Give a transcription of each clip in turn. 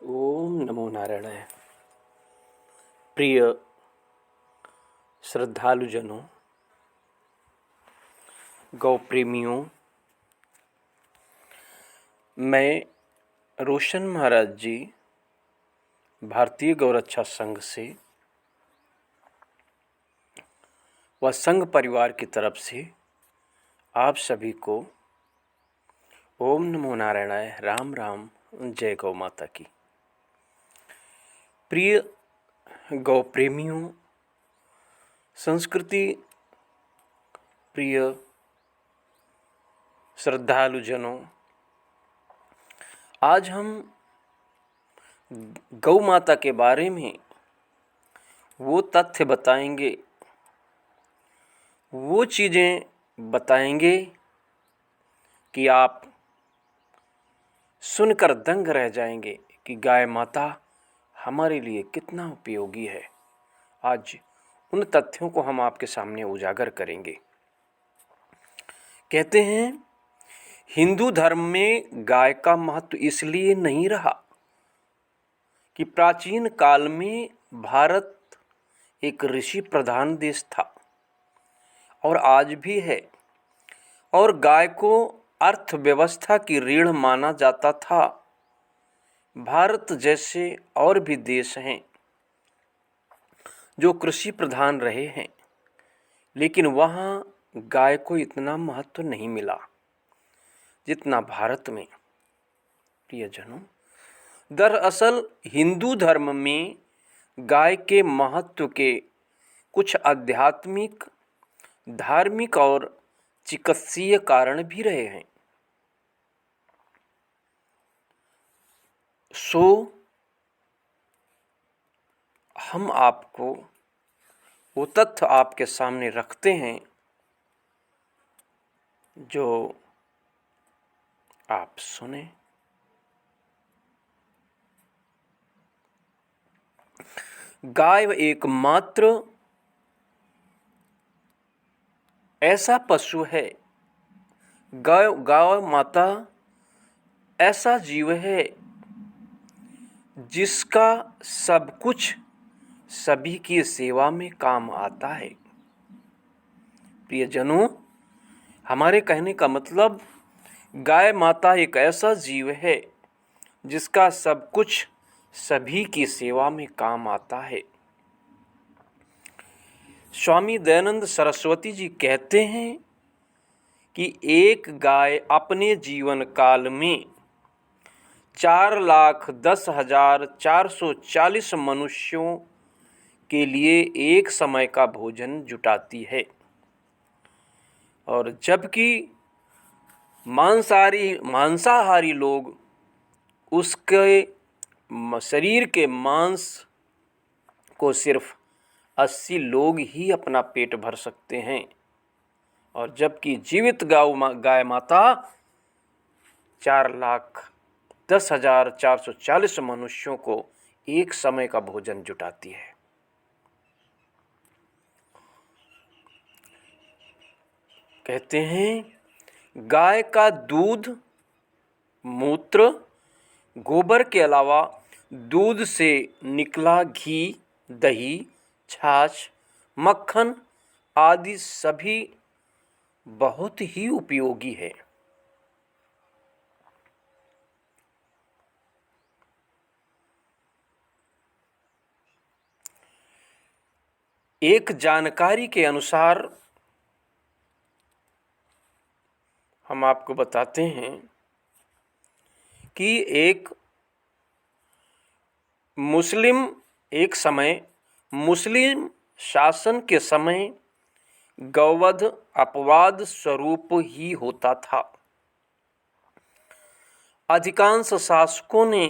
ओम नमो नारायणाय। प्रिय श्रद्धालुजनों, गौ प्रेमियों, मैं रोशन महाराज जी भारतीय गौरक्षा संघ से व संघ परिवार की तरफ से आप सभी को ओम नमो नारायणाय, राम राम, जय गौ माता की। प्रिय गौ प्रेमियों, संस्कृति प्रिय श्रद्धालुजनों, आज हम गौ माता के बारे में वो तथ्य बताएंगे, वो चीज़ें बताएंगे कि आप सुनकर दंग रह जाएंगे कि गाय माता हमारे लिए कितना उपयोगी है। आज उन तथ्यों को हम आपके सामने उजागर करेंगे। कहते हैं हिंदू धर्म में गाय का महत्व इसलिए नहीं रहा कि प्राचीन काल में भारत एक ऋषि प्रधान देश था और आज भी है, और गाय को अर्थव्यवस्था की रीढ़ माना जाता था। भारत जैसे और भी देश हैं जो कृषि प्रधान रहे हैं, लेकिन वहाँ गाय को इतना महत्व नहीं मिला जितना भारत में। प्रियजनों, दरअसल हिंदू धर्म में गाय के महत्व के कुछ आध्यात्मिक, धार्मिक और चिकित्सीय कारण भी रहे हैं। सो हम आपको वो तथ्य आपके सामने रखते हैं जो आप सुने। गाय एकमात्र ऐसा पशु है, गाय माता ऐसा जीव है जिसका सब कुछ सभी की सेवा में काम आता है। प्रियजनों, हमारे कहने का मतलब गाय माता एक ऐसा जीव है जिसका सब कुछ सभी की सेवा में काम आता है। स्वामी दयानंद सरस्वती जी कहते हैं कि एक गाय अपने जीवन काल में 4,10,440 मनुष्यों के लिए एक समय का भोजन जुटाती है, और जबकि मांसाहारी लोग उसके शरीर के मांस को सिर्फ 80 लोग ही अपना पेट भर सकते हैं, और जबकि जीवित गाय माता 4,10,440 मनुष्यों को एक समय का भोजन जुटाती है। कहते हैं गाय का दूध, मूत्र, गोबर के अलावा दूध से निकला घी, दही, छाछ, मक्खन आदि सभी बहुत ही उपयोगी है। एक जानकारी के अनुसार हम आपको बताते हैं कि एक समय मुस्लिम शासन के समय गौवध अपवाद स्वरूप ही होता था। अधिकांश शासकों ने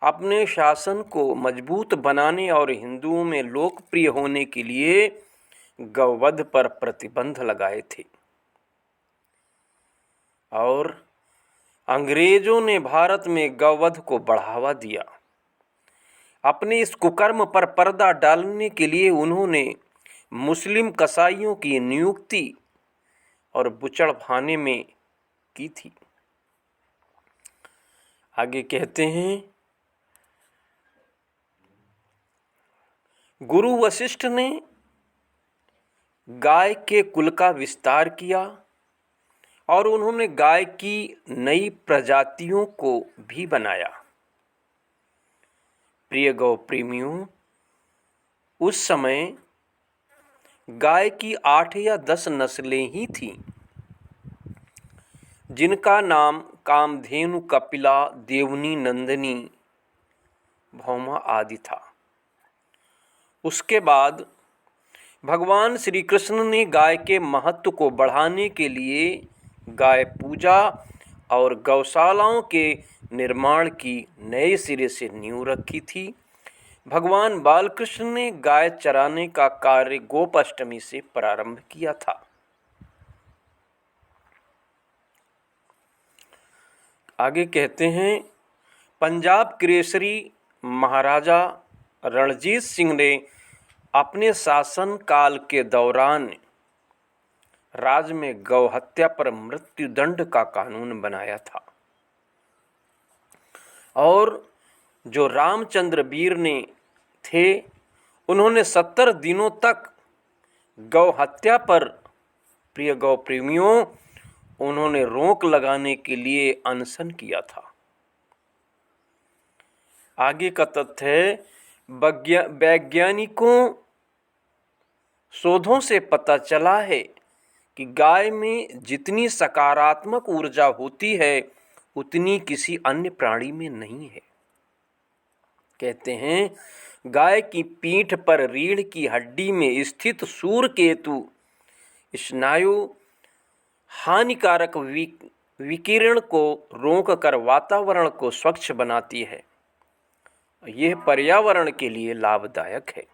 अपने शासन को मजबूत बनाने और हिंदुओं में लोकप्रिय होने के लिए गौवध पर प्रतिबंध लगाए थे, और अंग्रेजों ने भारत में गौवध को बढ़ावा दिया। अपने इस कुकर्म पर पर्दा डालने के लिए उन्होंने मुस्लिम कसाईयों की नियुक्ति और बुचड़खाने में की थी। आगे कहते हैं, गुरु वशिष्ठ ने गाय के कुल का विस्तार किया और उन्होंने गाय की नई प्रजातियों को भी बनाया। प्रिय गौ प्रेमियों, उस समय गाय की 8 या 10 नस्लें ही थीं, जिनका नाम कामधेनु, कपिला, देवनी, नंदिनी, भौमा आदि था। उसके बाद भगवान श्री कृष्ण ने गाय के महत्व को बढ़ाने के लिए गाय पूजा और गौशालाओं के निर्माण की नए सिरे से नींव रखी थी। भगवान बालकृष्ण ने गाय चराने का कार्य गोपाष्टमी से प्रारंभ किया था। आगे कहते हैं, पंजाब केसरी महाराजा रणजीत सिंह ने अपने शासन काल के दौरान राज्य में गौ हत्या पर मृत्यु दंड का कानून बनाया था और जो रामचंद्र वीर ने थे, उन्होंने 70 दिनों तक गौ हत्या पर, प्रिय गौ प्रेमियों, उन्होंने रोक लगाने के लिए अनशन किया था। आगे का तथ्य है, वैज्ञानिकों शोधों से पता चला है कि गाय में जितनी सकारात्मक ऊर्जा होती है उतनी किसी अन्य प्राणी में नहीं है। कहते हैं, गाय की पीठ पर रीढ़ की हड्डी में स्थित सूर्य केतु स्नायु हानिकारक विकिरण को रोककर वातावरण को स्वच्छ बनाती है। यह पर्यावरण के लिए लाभदायक है।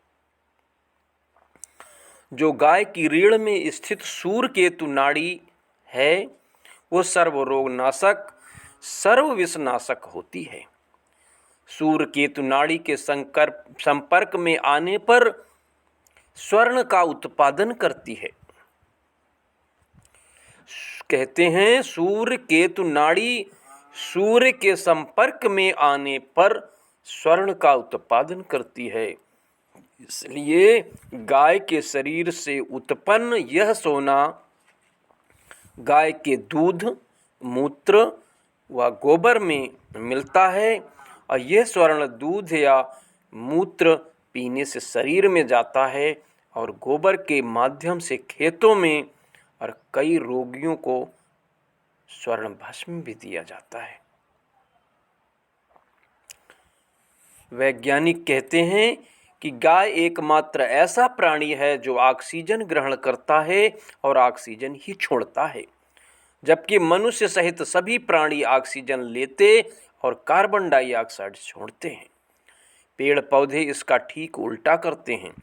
जो गाय की रीढ़ में स्थित सूर्य केतु नाड़ी है, वो सर्वरोगनाशक, सर्वविषनाशक होती है। सूर्य केतु नाड़ी के संपर्क में आने पर स्वर्ण का उत्पादन करती है। कहते हैं, सूर्य केतु नाड़ी सूर्य के संपर्क में आने पर स्वर्ण का उत्पादन करती है। इसलिए गाय के शरीर से उत्पन्न यह सोना गाय के दूध, मूत्र व गोबर में मिलता है और यह स्वर्ण दूध या मूत्र पीने से शरीर में जाता है और गोबर के माध्यम से खेतों में और कई रोगियों को स्वर्ण भस्म भी दिया जाता है। वैज्ञानिक कहते हैं कि गाय एकमात्र ऐसा प्राणी है जो ऑक्सीजन ग्रहण करता है और ऑक्सीजन ही छोड़ता है, जबकि मनुष्य सहित सभी प्राणी ऑक्सीजन लेते और कार्बन डाइऑक्साइड छोड़ते हैं। पेड़ पौधे इसका ठीक उल्टा करते हैं।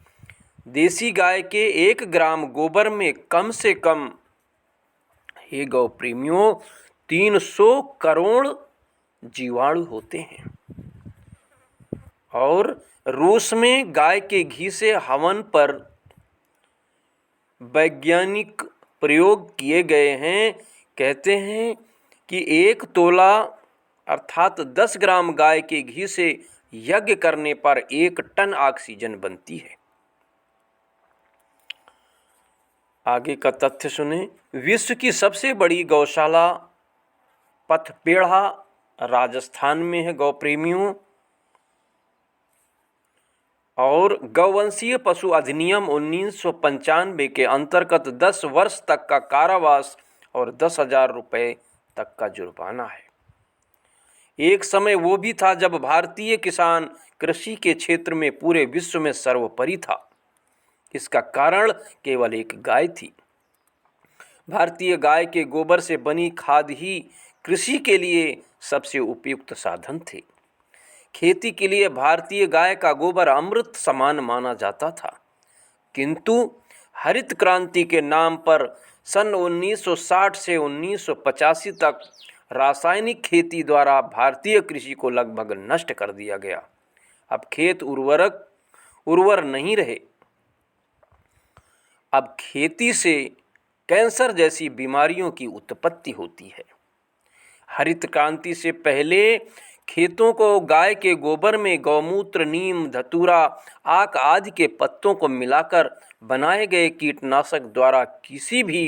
देसी गाय के 1 ग्राम गोबर में कम से कम, हे गौ प्रेमियों, 300 करोड़ जीवाणु होते हैं। और रूस में गाय के घी से हवन पर वैज्ञानिक प्रयोग किए गए हैं। कहते हैं कि 1 तोला अर्थात 10 ग्राम गाय के घी से यज्ञ करने पर 1 टन ऑक्सीजन बनती है। आगे का तथ्य सुने, विश्व की सबसे बड़ी गौशाला पथपेड़ा राजस्थान में है गौ प्रेमियों। और गौवंशीय पशु अधिनियम 1995 के अंतर्गत 10 वर्ष तक का कारावास और 10,000 रुपये तक का जुर्माना है। एक समय वो भी था जब भारतीय किसान कृषि के क्षेत्र में पूरे विश्व में सर्वोपरि था। इसका कारण केवल एक गाय थी। भारतीय गाय के गोबर से बनी खाद ही कृषि के लिए सबसे उपयुक्त साधन थे। खेती के लिए भारतीय गाय का गोबर अमृत समान माना जाता था, किंतु हरित क्रांति के नाम पर सन 1960 से 1985 तक रासायनिक खेती द्वारा भारतीय कृषि को लगभग नष्ट कर दिया गया। अब खेत उर्वर नहीं रहे। अब खेती से कैंसर जैसी बीमारियों की उत्पत्ति होती है। हरित क्रांति से पहले खेतों को गाय के गोबर में गौमूत्र, नीम, धतूरा, आक आदि के पत्तों को मिलाकर बनाए गए कीटनाशक द्वारा किसी भी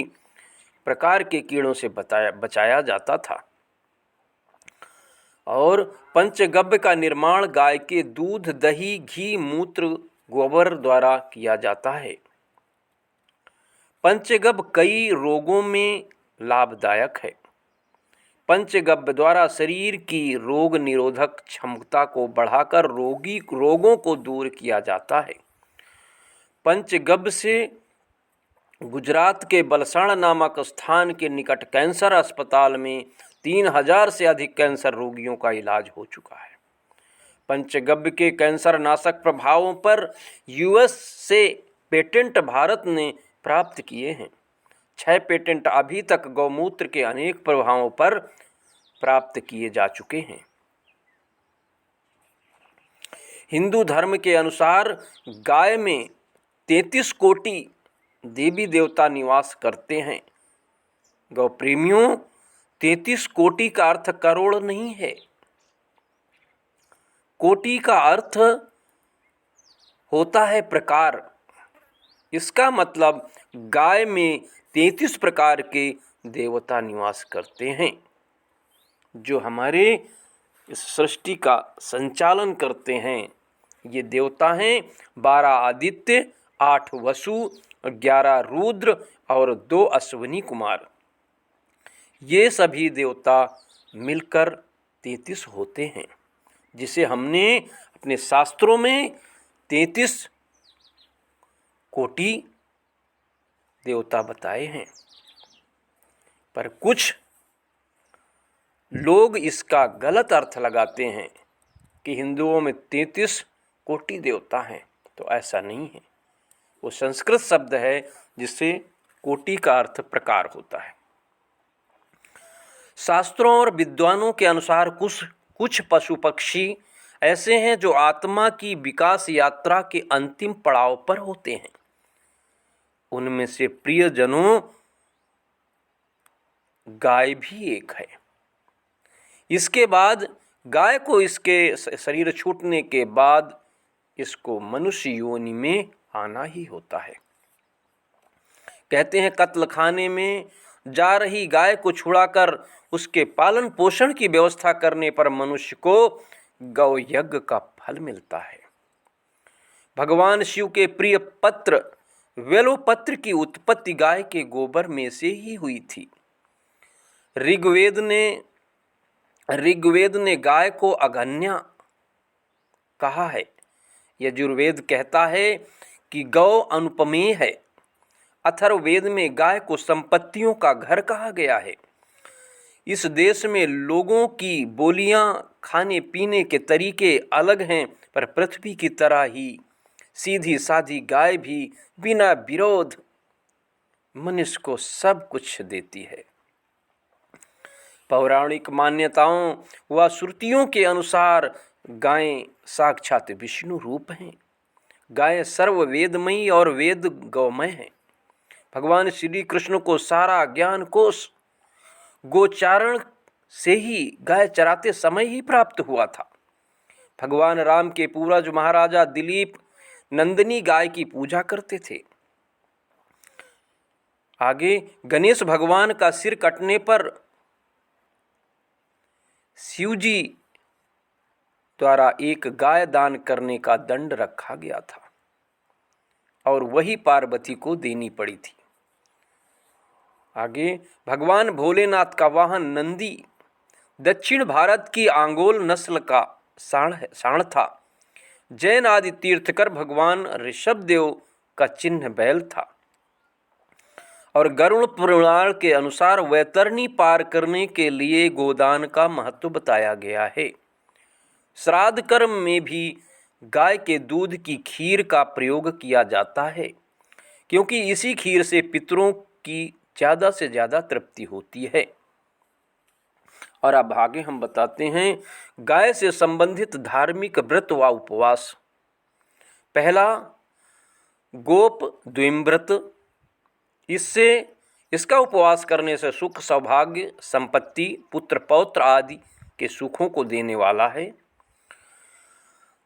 प्रकार के कीड़ों से बचाया जाता था। और पंचगव्य का निर्माण गाय के दूध, दही, घी, मूत्र, गोबर द्वारा किया जाता है। पंचगव्य कई रोगों में लाभदायक है। पंचगव्य द्वारा शरीर की रोग निरोधक क्षमता को बढ़ाकर रोगों को दूर किया जाता है। पंचगव्य से गुजरात के बलसाण नामक स्थान के निकट कैंसर अस्पताल में 3000 से अधिक कैंसर रोगियों का इलाज हो चुका है। पंचगव्य के कैंसर नाशक प्रभावों पर यूएस से पेटेंट भारत ने प्राप्त किए हैं। 6 पेटेंट अभी तक गौमूत्र के अनेक प्रभावों पर प्राप्त किए जा चुके हैं। हिंदू धर्म के अनुसार गाय में 33 कोटि देवी देवता निवास करते हैं। गौ प्रेमियों, 33 कोटि का अर्थ करोड़ नहीं है। कोटि का अर्थ होता है प्रकार। इसका मतलब गाय में 33 प्रकार के देवता निवास करते हैं जो हमारे इस सृष्टि का संचालन करते हैं। ये देवता हैं 12 आदित्य, 8 वसु, 11 रुद्र और 2 अश्विनी कुमार। ये सभी देवता मिलकर 33 होते हैं, जिसे हमने अपने शास्त्रों में 33 कोटि देवता बताए हैं। पर कुछ लोग इसका गलत अर्थ लगाते हैं कि हिंदुओं में 33 कोटि देवता हैं, तो ऐसा नहीं है। वो संस्कृत शब्द है जिससे कोटि का अर्थ प्रकार होता है। शास्त्रों और विद्वानों के अनुसार कुछ पशु पक्षी ऐसे हैं जो आत्मा की विकास यात्रा के अंतिम पड़ाव पर होते हैं। उनमें से प्रियजनों गाय भी एक है। इसके बाद गाय को इसके शरीर छूटने के बाद इसको मनुष्य योनि में आना ही होता है। कहते हैं कत्ल खाने में जा रही गाय को छुड़ाकर उसके पालन पोषण की व्यवस्था करने पर मनुष्य को गौ यज्ञ का फल मिलता है। भगवान शिव के प्रिय पत्र वेलोपत्र की उत्पत्ति गाय के गोबर में से ही हुई थी। ऋग्वेद ने गाय को अगन्या कहा है। यजुर्वेद कहता है कि गौ अनुपमेय है। अथर्ववेद में गाय को संपत्तियों का घर कहा गया है। इस देश में लोगों की बोलियां, खाने पीने के तरीके अलग हैं, पर पृथ्वी की तरह ही सीधी साधी गाय भी बिना विरोध मनुष्य को सब कुछ देती है। पौराणिक मान्यताओं व श्रुतियों के अनुसार गायें साक्षात विष्णु रूप हैं। गाय सर्ववेदमयी और वेद गौमय है। भगवान श्री कृष्ण को सारा ज्ञान कोश गोचारण से ही गाय चराते समय ही प्राप्त हुआ था। भगवान राम के पूर्वज महाराजा दिलीप नंदिनी गाय की पूजा करते थे। आगे गणेश भगवान का सिर कटने पर शिवजी द्वारा एक गाय दान करने का दंड रखा गया था और वही पार्वती को देनी पड़ी थी। आगे भगवान भोलेनाथ का वाहन नंदी दक्षिण भारत की आंगोल नस्ल का सांड था। जैन आदि तीर्थकर भगवान ऋषभदेव का चिन्ह बैल था। और गरुड़ पुराण के अनुसार वैतरणी पार करने के लिए गोदान का महत्व बताया गया है। श्राद्ध कर्म में भी गाय के दूध की खीर का प्रयोग किया जाता है, क्योंकि इसी खीर से पितरों की ज़्यादा से ज़्यादा तृप्ति होती है। और अब आगे हम बताते हैं गाय से संबंधित धार्मिक व्रत व उपवास। पहला गोप द्विमव्रत। इसका उपवास करने से सुख, सौभाग्य, संपत्ति, पुत्र पौत्र आदि के सुखों को देने वाला है।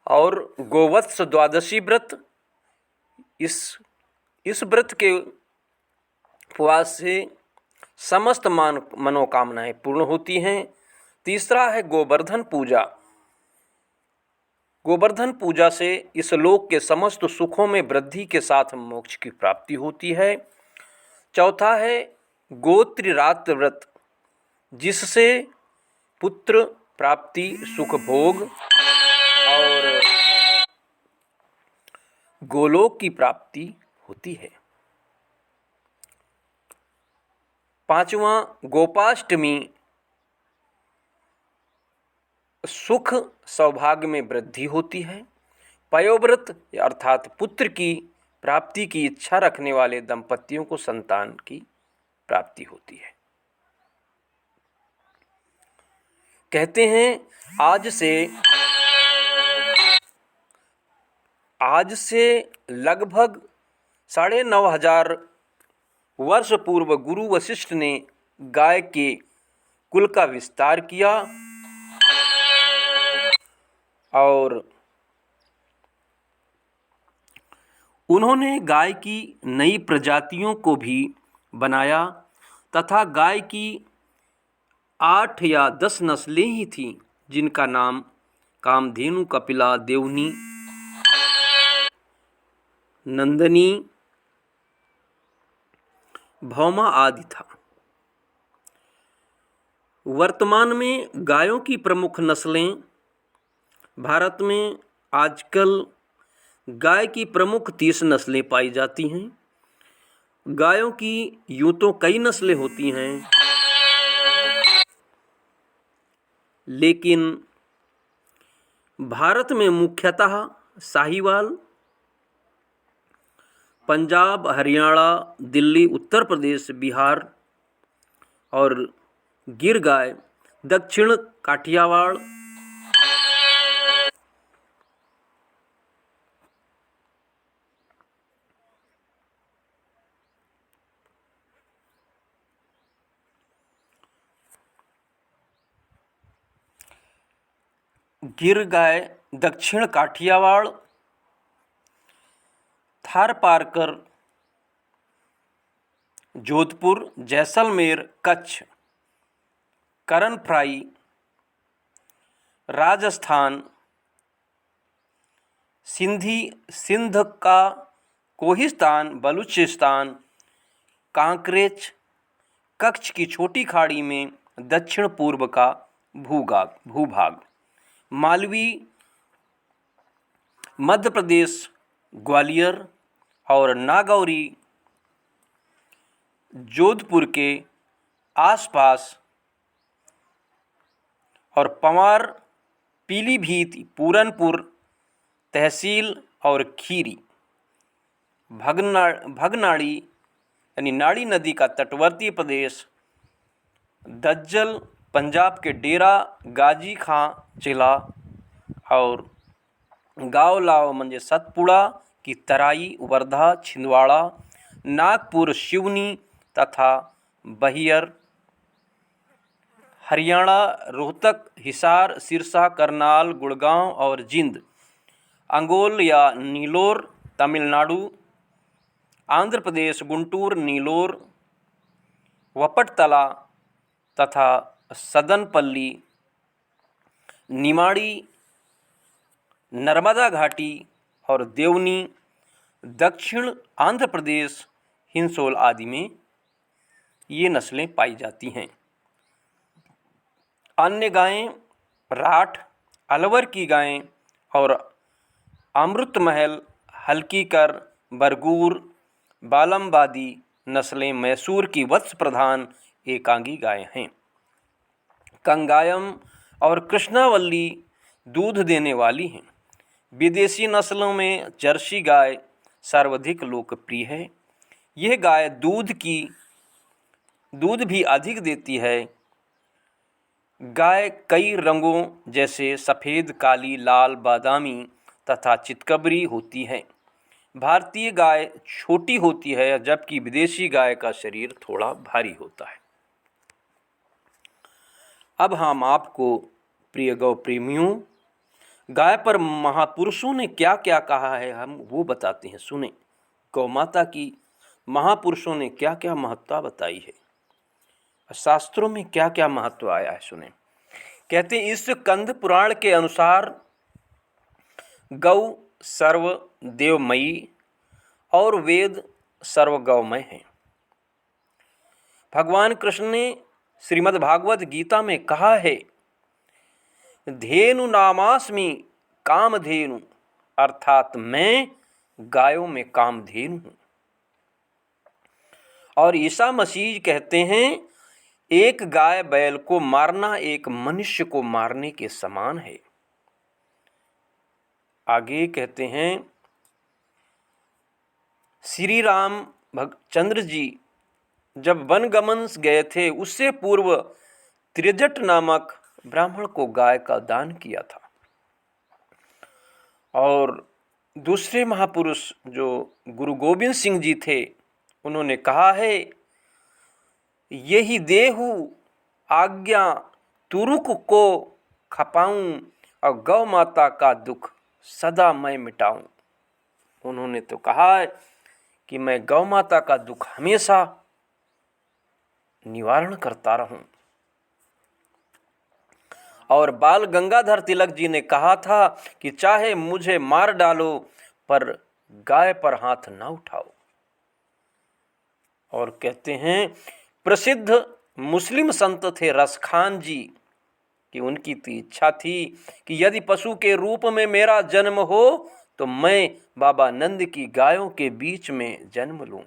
और गोवत्स द्वादशी व्रत, इस व्रत के उपवास से समस्त मनोकामनाएं पूर्ण होती हैं। तीसरा है गोवर्धन पूजा। गोवर्धन पूजा से इस लोक के समस्त सुखों में वृद्धि के साथ मोक्ष की प्राप्ति होती है। चौथा है गोत्रिरात्र व्रत, जिससे पुत्र प्राप्ति, सुख भोग और गोलोक की प्राप्ति होती है। पांचवा गोपाष्टमी, सुख सौभाग्य में वृद्धि होती है। पयोव्रत अर्थात पुत्र की प्राप्ति की इच्छा रखने वाले दंपतियों को संतान की प्राप्ति होती है। कहते हैं आज से लगभग 9,500 वर्ष पूर्व गुरु वशिष्ठ ने गाय के कुल का विस्तार किया और उन्होंने गाय की नई प्रजातियों को भी बनाया तथा गाय की 8 या 10 नस्लें ही थीं, जिनका नाम कामधेनु, कपिला, देवनी, नंदनी, भौमा आदि था। वर्तमान में गायों की प्रमुख नस्लें भारत में आजकल गाय की प्रमुख 30 नस्लें पाई जाती हैं। गायों की यूं तो कई नस्लें होती हैं, लेकिन भारत में मुख्यतः साहीवाल, पंजाब, हरियाणा, दिल्ली, उत्तर प्रदेश, बिहार और गिर गाय, दक्षिण काठियावाड़, दक्षिण काठियावाड़, थारपारकर, जोधपुर, जैसलमेर, कच्छ, करन फ्राई, राजस्थान, सिंध का कोहिस्तान, बलूचिस्तान, कांकरेज, कच्छ की छोटी खाड़ी में दक्षिण पूर्व का भूभाग, मालवी, मध्य प्रदेश, ग्वालियर और नागौरी, जोधपुर के आसपास, और पवार, पीलीभीत, पूरनपुर तहसील और खीरी, भगनाड़ी यानी नाड़ी नदी का तटवर्ती प्रदेश, दज्जल, पंजाब के डेरा गाजी खां जिला और गांव मंजे सतपुड़ा की तराई, वर्धा, छिंदवाड़ा, नागपुर, सिवनी तथा बहियर, हरियाणा, रोहतक, हिसार, सिरसा, करनाल, गुड़गांव और जिंद, अंगोल या नीलोर, तमिलनाडु, आंध्र प्रदेश, गुंटूर, नीलोर, वपटतला तथा सदनपल्ली, निमाड़ी, नर्मदा घाटी और देवनी, दक्षिण आंध्र प्रदेश, हिंसोल आदि में ये नस्लें पाई जाती हैं। अन्य गायें राठ, अलवर की गायें और अमृतमहल, हल्कीकर, बरगूर, बालमबादी नस्लें मैसूर की वत्स प्रधान एकांगी गायें हैं। कंगायम और कृष्णावल्ली दूध देने वाली हैं। विदेशी नस्लों में जर्सी गाय सर्वाधिक लोकप्रिय है। यह गाय दूध भी अधिक देती है। गाय कई रंगों जैसे सफ़ेद, काली, लाल, बादामी तथा चितकबरी होती है। भारतीय गाय छोटी होती है, जबकि विदेशी गाय का शरीर थोड़ा भारी होता है। अब हम आपको प्रिय गौ प्रेमियों, गाय पर महापुरुषों ने क्या क्या कहा है हम वो बताते हैं, सुने। गौ माता की महापुरुषों ने क्या क्या महत्ता बताई है, शास्त्रों में क्या क्या महत्व आया है, सुने। कहते हैं इस कंद पुराण के अनुसार गौ सर्व देवमयी और वेद सर्व गौमय हैं। भगवान कृष्ण ने श्रीमद् भागवत गीता में कहा है, धेनु नामास्मि कामधेनु, अर्थात मैं गायों में कामधेनु हूँ। और ईसा मसीह कहते हैं एक गाय बैल को मारना एक मनुष्य को मारने के समान है। आगे कहते हैं श्री राम चंद्र जी जब वनगमन गए थे उससे पूर्व त्रिजट नामक ब्राह्मण को गाय का दान किया था। और दूसरे महापुरुष जो गुरु गोविंद सिंह जी थे उन्होंने कहा है, यही देहु आज्ञा तुरुक को खपाऊं और गौ माता का दुख सदा मैं मिटाऊं। उन्होंने तो कहा है कि मैं गौ माता का दुख हमेशा निवारण करता रहूं। और बाल गंगाधर तिलक जी ने कहा था कि चाहे मुझे मार डालो पर गाय पर हाथ ना उठाओ। और कहते हैं प्रसिद्ध मुस्लिम संत थे रसखान जी कि उनकी तो इच्छा थी कि यदि पशु के रूप में मेरा जन्म हो तो मैं बाबा नंद की गायों के बीच में जन्म लूं।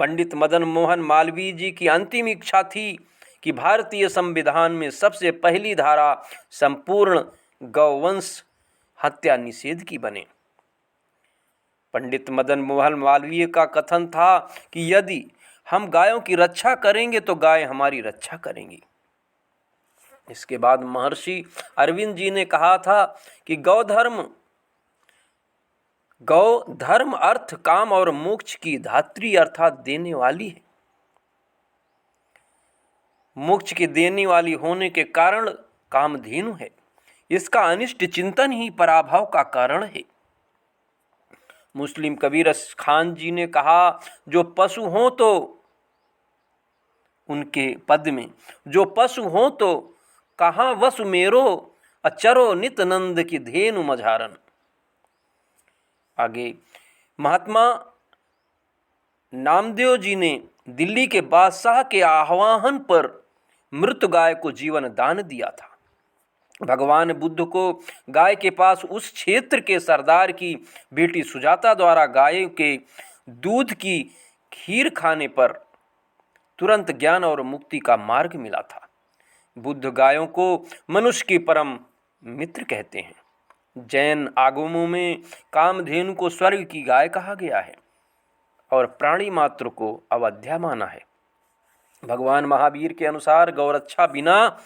पंडित मदन मोहन मालवीय जी की अंतिम इच्छा थी कि भारतीय संविधान में सबसे पहली धारा संपूर्ण गौवंश हत्या निषेध की बने। पंडित मदन मोहन मालवीय का कथन था कि यदि हम गायों की रक्षा करेंगे तो गाय हमारी रक्षा करेंगी। इसके बाद महर्षि अरविंद जी ने कहा था कि गौ धर्म अर्थ काम और मोक्ष की धात्री अर्थात देने वाली है। मोक्ष की देने वाली होने के कारण कामधेनु है। इसका अनिष्ट चिंतन ही पराभव का कारण है। मुस्लिम कबीर खान जी ने कहा, जो पशु हों तो उनके पद में, जो पशु हों तो कहाँ वसु मेरो, अचरो नित नंद की धेनु मझारन। आगे महात्मा नामदेव जी ने दिल्ली के बादशाह के आह्वान पर मृत गाय को जीवन दान दिया था। भगवान बुद्ध को गाय के पास उस क्षेत्र के सरदार की बेटी सुजाता द्वारा गाय के दूध की खीर खाने पर तुरंत ज्ञान और मुक्ति का मार्ग मिला था। बुद्ध गायों को मनुष्य की परम मित्र कहते हैं। जैन आगमों में कामधेनु को स्वर्ग की गाय कहा गया है और प्राणी मात्र को अवध्या माना है। भगवान महावीर के अनुसार गौरक्षा बिना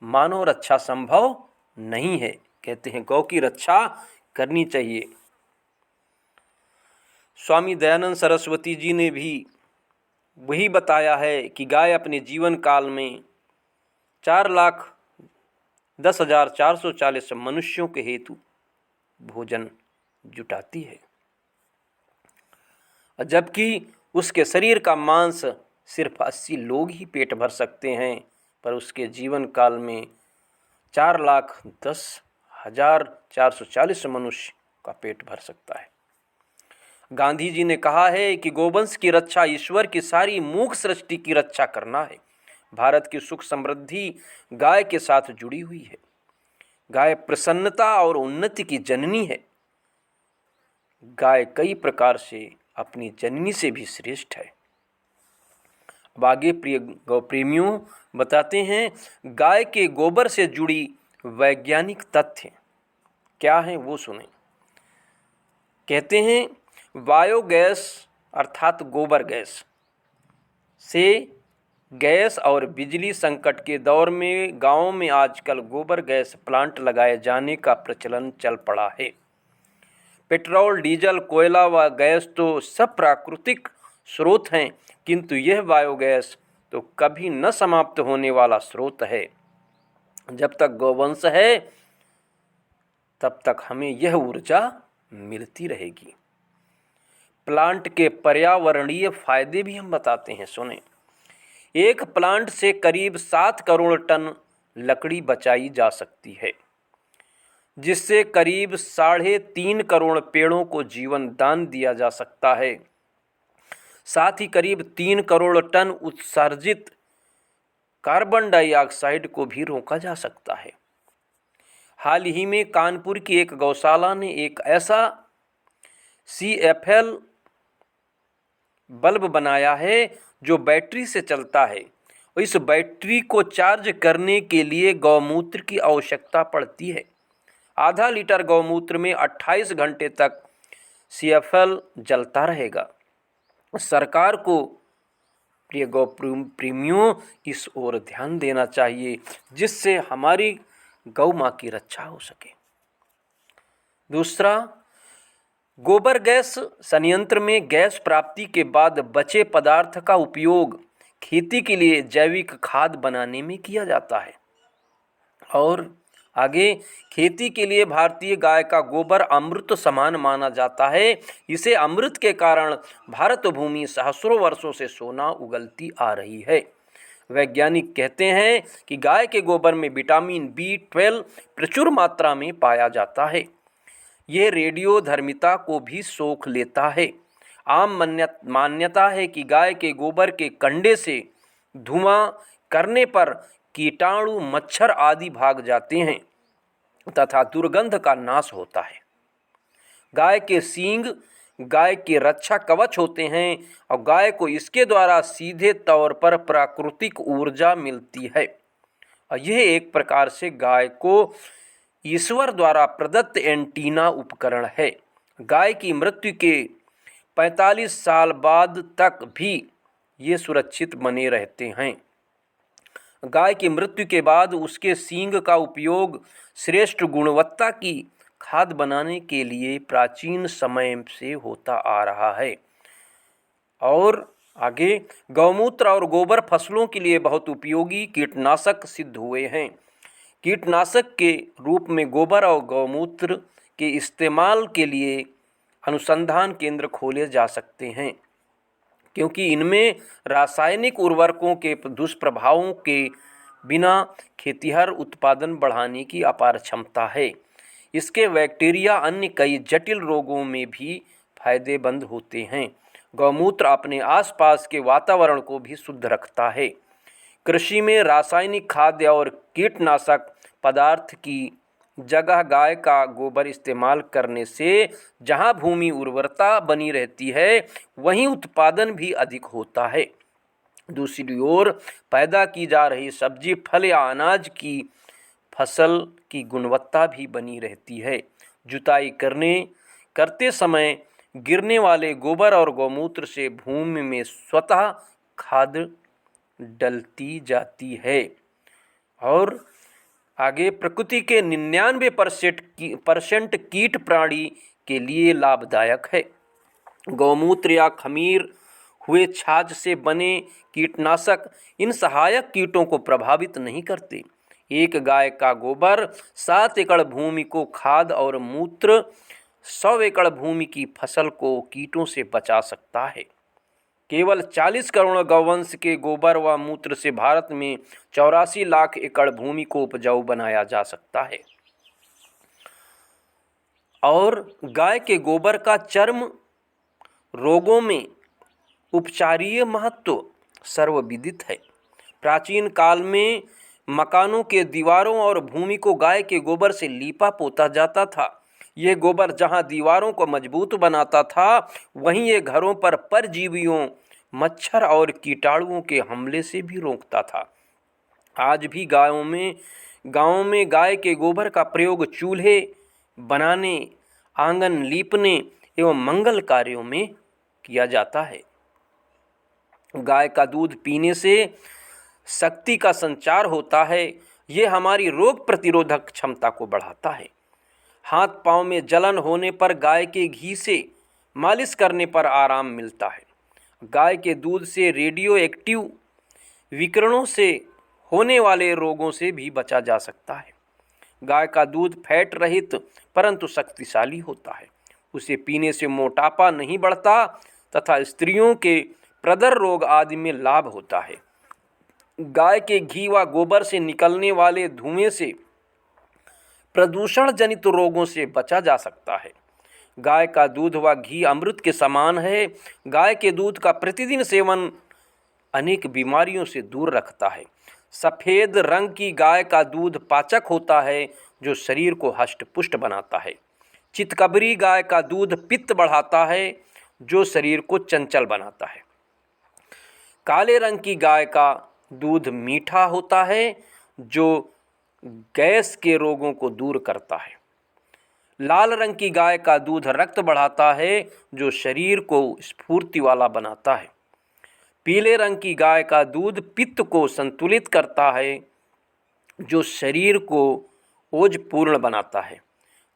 मानव रक्षा संभव नहीं है। कहते हैं गौ की रक्षा करनी चाहिए। स्वामी दयानंद सरस्वती जी ने भी वही बताया है कि गाय अपने जीवन काल में 4,10,440 मनुष्यों के हेतु भोजन जुटाती है, जबकि उसके शरीर का मांस सिर्फ 80 लोग ही पेट भर सकते हैं, पर उसके जीवन काल में 4,10,440 मनुष्य का पेट भर सकता है। गांधी जी ने कहा है कि गोवंश की रक्षा ईश्वर की सारी मूक सृष्टि की रक्षा करना है। भारत की सुख समृद्धि गाय के साथ जुड़ी हुई है। गाय प्रसन्नता और उन्नति की जननी है। गाय कई प्रकार से अपनी जननी से भी श्रेष्ठ है। अब आगे प्रिय गौ प्रेमियों बताते हैं गाय के गोबर से जुड़ी वैज्ञानिक तथ्य क्या हैं वो सुने। कहते हैं बायोगैस अर्थात गोबर गैस से गैस और बिजली संकट के दौर में गांवों में आजकल गोबर गैस प्लांट लगाए जाने का प्रचलन चल पड़ा है। पेट्रोल, डीजल, कोयला व गैस तो सब प्राकृतिक स्रोत हैं, किंतु यह बायोगैस तो कभी न समाप्त होने वाला स्रोत है। जब तक गौवंश है तब तक हमें यह ऊर्जा मिलती रहेगी। प्लांट के पर्यावरणीय फायदे भी हम बताते हैं, सुने। एक प्लांट से करीब 7 करोड़ टन लकड़ी बचाई जा सकती है, जिससे करीब 3.5 करोड़ पेड़ों को जीवन दान दिया जा सकता है। साथ ही करीब 3 करोड़ टन उत्सर्जित कार्बन डाइऑक्साइड को भी रोका जा सकता है। हाल ही में कानपुर की एक गौशाला ने एक ऐसा CFL बल्ब बनाया है जो बैटरी से चलता है। इस बैटरी को चार्ज करने के लिए गौमूत्र की आवश्यकता पड़ती है। आधा लीटर गौमूत्र में 28 घंटे तक CFL जलता रहेगा। सरकार को प्रिय गौ प्रेमियों इस ओर ध्यान देना चाहिए, जिससे हमारी गौ माँ की रक्षा हो सके। दूसरा, गोबर गैस संयंत्र में गैस प्राप्ति के बाद बचे पदार्थ का उपयोग खेती के लिए जैविक खाद बनाने में किया जाता है। और आगे, खेती के लिए भारतीय गाय का गोबर अमृत समान माना जाता है। इसे अमृत के कारण भारत भूमि सहस्रों वर्षों से सोना उगलती आ रही है। वैज्ञानिक कहते हैं कि गाय के गोबर में विटामिन B12 प्रचुर मात्रा में पाया जाता है। यह रेडियोधर्मिता को भी सोख लेता है। आम मान्यता है कि गाय के गोबर के कंडे से धुआं करने पर कीटाणु, मच्छर आदि भाग जाते हैं तथा दुर्गंध का नाश होता है। गाय के सींग गाय के रक्षा कवच होते हैं और गाय को इसके द्वारा सीधे तौर पर प्राकृतिक ऊर्जा मिलती है। और यह एक प्रकार से गाय को ईश्वर द्वारा प्रदत्त एंटीना उपकरण है। गाय की मृत्यु के 45 साल बाद तक भी ये सुरक्षित बने रहते हैं। गाय की मृत्यु के बाद उसके सींग का उपयोग श्रेष्ठ गुणवत्ता की खाद बनाने के लिए प्राचीन समय से होता आ रहा है। और आगे, गौमूत्र और गोबर फसलों के लिए बहुत उपयोगी कीटनाशक सिद्ध हुए हैं। कीटनाशक के रूप में गोबर और गौमूत्र के इस्तेमाल के लिए अनुसंधान केंद्र खोले जा सकते हैं, क्योंकि इनमें रासायनिक उर्वरकों के दुष्प्रभावों के बिना खेतिहर उत्पादन बढ़ाने की अपार क्षमता है। इसके बैक्टीरिया अन्य कई जटिल रोगों में भी फायदेमंद होते हैं। गौमूत्र अपने आसपास के वातावरण को भी शुद्ध रखता है। कृषि में रासायनिक खाद्य और कीटनाशक पदार्थ की जगह गाय का गोबर इस्तेमाल करने से जहां भूमि उर्वरता बनी रहती है, वहीं उत्पादन भी अधिक होता है। दूसरी ओर, पैदा की जा रही सब्जी, फल या अनाज की फसल की गुणवत्ता भी बनी रहती है। जुताई करते समय गिरने वाले गोबर और गौमूत्र से भूमि में स्वतः खाद डलती जाती है। और आगे, प्रकृति के 99% कीट प्राणी के लिए लाभदायक है। गौमूत्र या खमीर हुए छाछ से बने कीटनाशक इन सहायक कीटों को प्रभावित नहीं करते। एक गाय का गोबर 7 एकड़ भूमि को खाद और मूत्र 100 एकड़ भूमि की फसल को कीटों से बचा सकता है। केवल 40 करोड़ गौवंश के गोबर व मूत्र से भारत में 84 लाख एकड़ भूमि को उपजाऊ बनाया जा सकता है। और गाय के गोबर का चर्म रोगों में उपचारीय महत्व सर्वविदित है। प्राचीन काल में मकानों के दीवारों और भूमि को गाय के गोबर से लीपा पोता जाता था। ये गोबर जहां दीवारों को मजबूत बनाता था, वहीं ये घरों पर परजीवियों, मच्छर और कीटाणुओं के हमले से भी रोकता था। आज भी गांवों में गाय के गोबर का प्रयोग चूल्हे बनाने, आंगन लीपने एवं मंगल कार्यों में किया जाता है। गाय का दूध पीने से शक्ति का संचार होता है। ये हमारी रोग प्रतिरोधक क्षमता को बढ़ाता है। हाथ पांव में जलन होने पर गाय के घी से मालिश करने पर आराम मिलता है। गाय के दूध से रेडियो एक्टिव विकिरणों से होने वाले रोगों से भी बचा जा सकता है। गाय का दूध फैट रहित परंतु शक्तिशाली होता है। उसे पीने से मोटापा नहीं बढ़ता तथा स्त्रियों के प्रदर रोग आदि में लाभ होता है। गाय के घी व गोबर से निकलने वाले धुएं से प्रदूषण जनित रोगों से बचा जा सकता है। गाय का दूध व घी अमृत के समान है। गाय के दूध का प्रतिदिन सेवन अनेक बीमारियों से दूर रखता है। सफ़ेद रंग की गाय का दूध पाचक होता है जो शरीर को हष्ट-पुष्ट बनाता है। चितकबरी गाय का दूध पित्त बढ़ाता है जो शरीर को चंचल बनाता है। काले रंग की गाय का दूध मीठा होता है जो गैस के रोगों को दूर करता है। लाल रंग की गाय का दूध रक्त बढ़ाता है जो शरीर को स्फूर्ति वाला बनाता है। पीले रंग की गाय का दूध पित्त को संतुलित करता है जो शरीर को ओजपूर्ण बनाता है।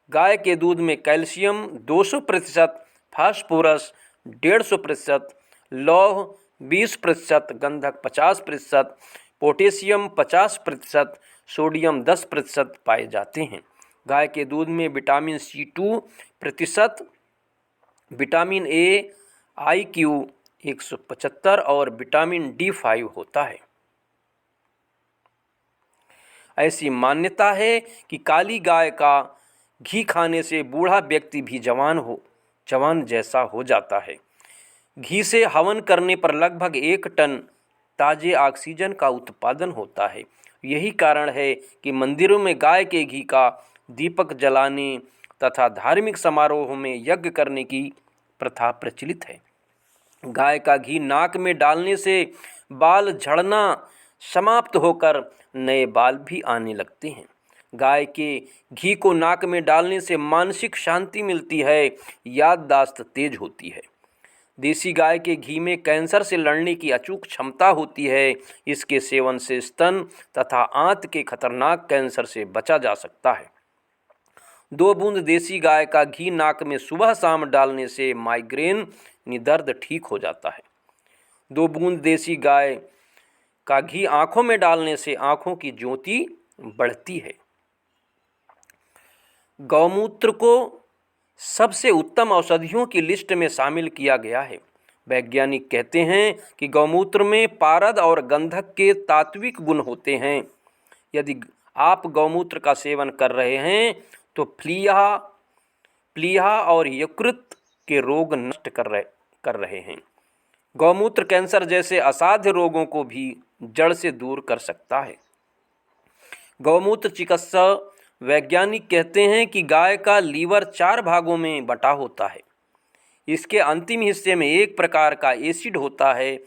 गाय के दूध में कैल्शियम 200%, फास्फोरस 150%, लौह 20%, गंधक 50%, पोटेशियम 50%, सोडियम 10% पाए जाते हैं। गाय के दूध में vitamin C2%, vitamin A IQ 175 और विटामिन D5 होता है। ऐसी मान्यता है कि काली गाय का घी खाने से बूढ़ा व्यक्ति भी जवान जैसा हो जाता है। घी से हवन करने पर लगभग 1 टन ताजे ऑक्सीजन का उत्पादन होता है। यही कारण है कि मंदिरों में गाय के घी का दीपक जलाने तथा धार्मिक समारोह में यज्ञ करने की प्रथा प्रचलित है। गाय का घी नाक में डालने से बाल झड़ना समाप्त होकर नए बाल भी आने लगते हैं। गाय के घी को नाक में डालने से मानसिक शांति मिलती है, याददाश्त तेज होती है। देसी गाय के घी में कैंसर से लड़ने की अचूक क्षमता होती है। इसके सेवन से स्तन तथा आंत के खतरनाक कैंसर से बचा जा सकता है। 2 बूंद देसी गाय का घी नाक में सुबह शाम डालने से माइग्रेन दर्द ठीक हो जाता है। 2 बूंद देसी गाय का घी आंखों में डालने से आंखों की ज्योति बढ़ती है। गौमूत्र को सबसे उत्तम औषधियों की लिस्ट में शामिल किया गया है। वैज्ञानिक कहते हैं कि गौमूत्र में पारद और गंधक के तात्विक गुण होते हैं। यदि आप गौमूत्र का सेवन कर रहे हैं तो प्लीहा और यकृत के रोग नष्ट कर रहे हैं। गौमूत्र कैंसर जैसे असाध्य रोगों को भी जड़ से दूर कर सकता है। गौमूत्र चिकित्सा वैज्ञानिक कहते हैं कि गाय का लीवर 4 भागों में बटा होता है। इसके अंतिम हिस्से में एक प्रकार का एसिड होता है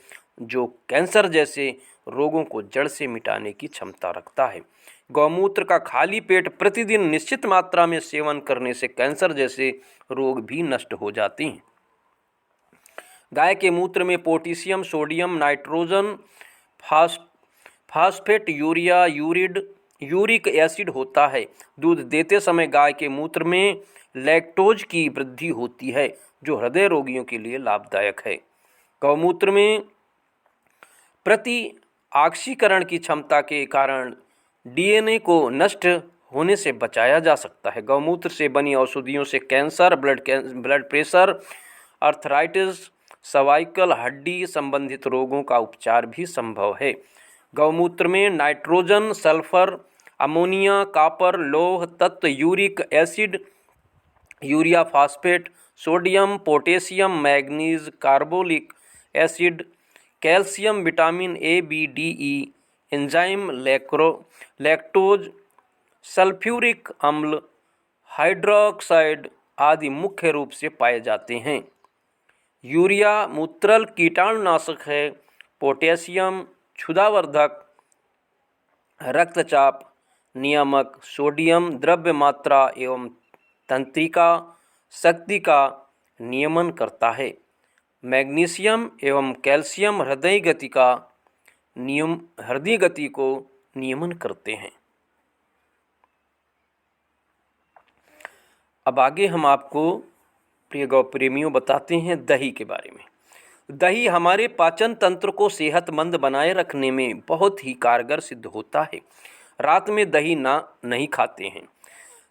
जो कैंसर जैसे रोगों को जड़ से मिटाने की क्षमता रखता है। गौमूत्र का खाली पेट प्रतिदिन निश्चित मात्रा में सेवन करने से कैंसर जैसे रोग भी नष्ट हो जाते हैं। गाय के मूत्र में potassium, sodium, nitrogen, phosphate, urea, uric acid होता है। दूध देते समय गाय के मूत्र में लैक्टोज की वृद्धि होती है जो हृदय रोगियों के लिए लाभदायक है। गौमूत्र में प्रति ऑक्सीकरण की क्षमता के कारण DNA को नष्ट होने से बचाया जा सकता है। गौमूत्र से बनी औषधियों से cancer, blood pressure, arthritis, cervical हड्डी संबंधित रोगों का उपचार भी संभव है। गौमूत्र में नाइट्रोजन, सल्फर, अमोनिया, कॉपर, लौह तत्व, uric acid, urea, phosphate, sodium, potassium, manganese, carbolic acid, calcium, vitamin A, B, D, E, enzyme, lactose, sulphuric अम्ल, हाइड्रोक्साइड आदि मुख्य रूप से पाए जाते हैं। यूरिया मूत्रल कीटाणुनाशक है। पोटेशियम क्षुधावर्धक, रक्तचाप नियामक, सोडियम द्रव्य मात्रा एवं तंत्रिका शक्ति का नियमन करता है। मैग्नीशियम एवं कैल्शियम हृदय गति को नियमन करते हैं। अब आगे हम आपको प्रिय गौ प्रेमियों बताते हैं दही के बारे में। दही हमारे पाचन तंत्र को सेहतमंद बनाए रखने में बहुत ही कारगर सिद्ध होता है। रात में दही नहीं खाते हैं।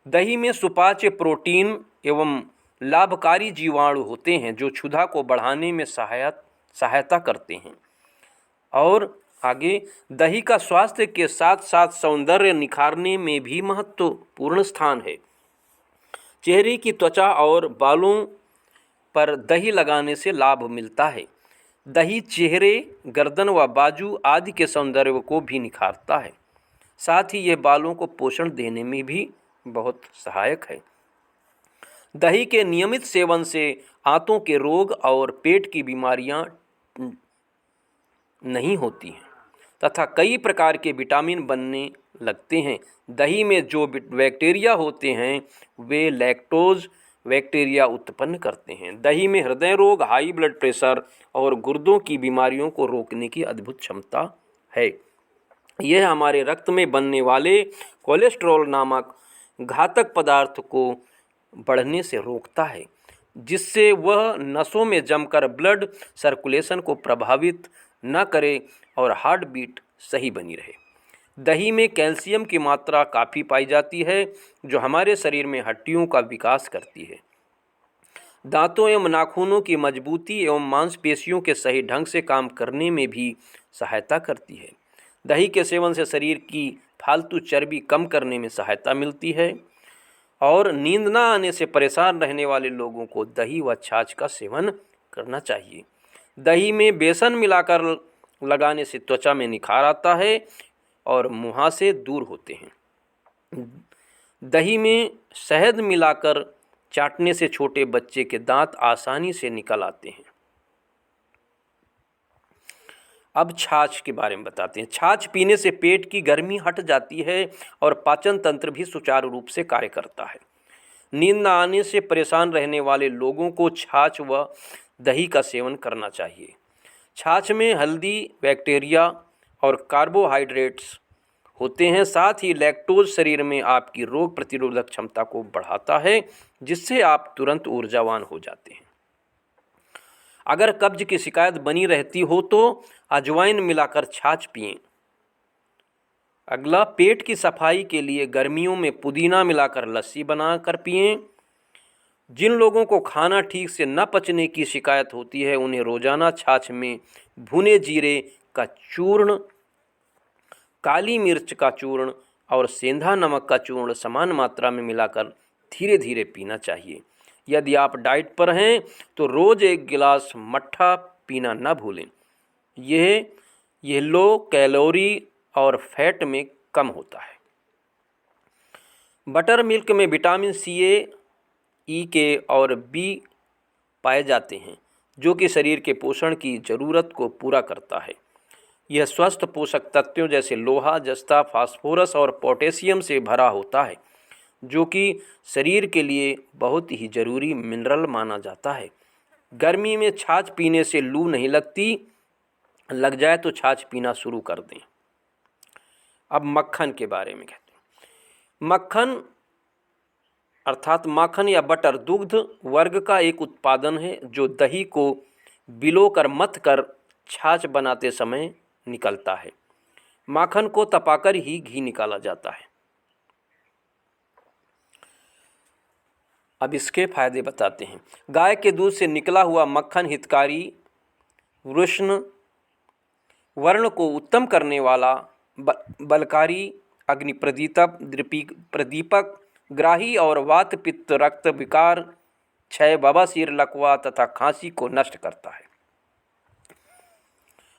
दही में सुपाच्य प्रोटीन एवं लाभकारी जीवाणु होते हैं जो क्षुधा को बढ़ाने में सहायता करते हैं। और आगे, दही का स्वास्थ्य के साथ साथ सौंदर्य निखारने में भी महत्वपूर्ण स्थान है। चेहरे की त्वचा और बालों पर दही लगाने से लाभ मिलता है। दही चेहरे, गर्दन व बाजू आदि के सौंदर्य को भी निखारता है। साथ ही यह बालों को पोषण देने में भी बहुत सहायक है। दही के नियमित सेवन से आंतों के रोग और पेट की बीमारियां नहीं होती हैं तथा कई प्रकार के विटामिन बनने लगते हैं। दही में जो बैक्टीरिया होते हैं वे लैक्टोज बैक्टीरिया उत्पन्न करते हैं। दही में हृदय रोग, हाई ब्लड प्रेशर और गुर्दों की बीमारियों को रोकने की अद्भुत क्षमता है। यह हमारे रक्त में बनने वाले कोलेस्ट्रॉल नामक घातक पदार्थ को बढ़ने से रोकता है, जिससे वह नसों में जमकर ब्लड सर्कुलेशन को प्रभावित न करे और हार्ट बीट सही बनी रहे। दही में कैल्शियम की मात्रा काफ़ी पाई जाती है जो हमारे शरीर में हड्डियों का विकास करती है, दांतों एवं नाखूनों की मजबूती एवं मांसपेशियों के सही ढंग से काम करने में भी सहायता करती है। दही के सेवन से शरीर की फालतू चर्बी कम करने में सहायता मिलती है और नींद न आने से परेशान रहने वाले लोगों को दही व छाछ का सेवन करना चाहिए। दही में बेसन मिलाकर लगाने से त्वचा में निखार आता है और मुहासे दूर होते हैं। दही में शहद मिलाकर चाटने से छोटे बच्चे के दांत आसानी से निकल आते हैं। अब छाछ के बारे में बताते हैं। छाछ पीने से पेट की गर्मी हट जाती है और पाचन तंत्र भी सुचारू रूप से कार्य करता है। नींद न आने से परेशान रहने वाले लोगों को छाछ व दही का सेवन करना चाहिए। छाछ में हल्दी, बैक्टीरिया और कार्बोहाइड्रेट्स होते हैं। साथ ही लैक्टोज शरीर में आपकी रोग प्रतिरोधक क्षमता को बढ़ाता है, जिससे आप तुरंत ऊर्जावान हो जाते हैं। अगर कब्ज की शिकायत बनी रहती हो तो अजवाइन मिलाकर छाछ पिएं। अगला, पेट की सफाई के लिए गर्मियों में पुदीना मिलाकर लस्सी बनाकर पिएं। जिन लोगों को खाना ठीक से न पचने की शिकायत होती है उन्हें रोजाना छाछ में भुने जीरे का चूर्ण, काली मिर्च का चूर्ण और सेंधा नमक का चूर्ण समान मात्रा में मिलाकर धीरे धीरे पीना चाहिए। यदि आप डाइट पर हैं तो रोज़ 1 गिलास मट्ठा पीना न भूलें। यह लो कैलोरी और फैट में कम होता है। बटर मिल्क में विटामिन सी, ए, ई के और बी पाए जाते हैं जो कि शरीर के पोषण की ज़रूरत को पूरा करता है। यह स्वस्थ पोषक तत्वों जैसे लोहा, जस्ता, फास्फोरस और पोटेशियम से भरा होता है जो कि शरीर के लिए बहुत ही ज़रूरी मिनरल माना जाता है। गर्मी में छाछ पीने से लू नहीं लगती, लग जाए तो छाछ पीना शुरू कर दें। अब मक्खन के बारे में कहते हैं। मक्खन अर्थात माखन या बटर दुग्ध वर्ग का एक उत्पादन है जो दही को बिलोकर मथ कर छाछ बनाते समय निकलता है। माखन को तपाकर ही घी निकाला जाता है। अब इसके फायदे बताते हैं। गाय के दूध से निकला हुआ मक्खन हितकारी, वृष्ण वर्ण को उत्तम करने वाला, बलकारी, अग्नि प्रदीपक, ग्राही और वात, पित्त, रक्त विकार, क्षय, बवासीर, लकवा तथा खांसी को नष्ट करता है।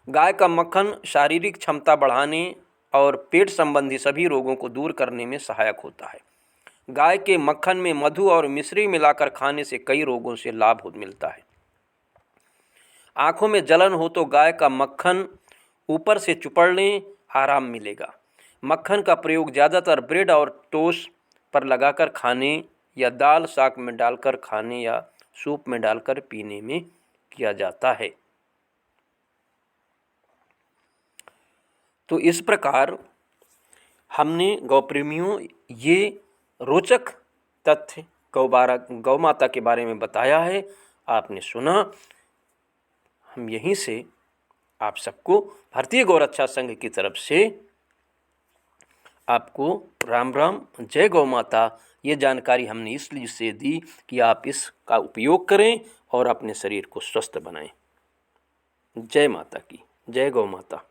गाय का मक्खन शारीरिक क्षमता बढ़ाने और पेट संबंधी सभी रोगों को दूर करने में सहायक होता है। गाय के मक्खन में मधु और मिश्री मिलाकर खाने से कई रोगों से लाभ मिलता है। आँखों में जलन हो तो गाय का मक्खन ऊपर से चुपड़ लें, आराम मिलेगा। मक्खन का प्रयोग ज़्यादातर ब्रेड और टोस्ट पर लगाकर खाने या दाल साग में डालकर खाने या सूप में डालकर पीने में किया जाता है। तो इस प्रकार हमने गौप्रेमियों ये रोचक तथ्य गौ माता के बारे में बताया है। आपने सुना। हम यहीं से आप सबको भारतीय गौरक्षा संघ की तरफ से आपको राम राम, जय गौ माता। ये जानकारी हमने इसलिए से दी कि आप इसका उपयोग करें और अपने शरीर को स्वस्थ बनाएं। जय माता की, जय गौ माता।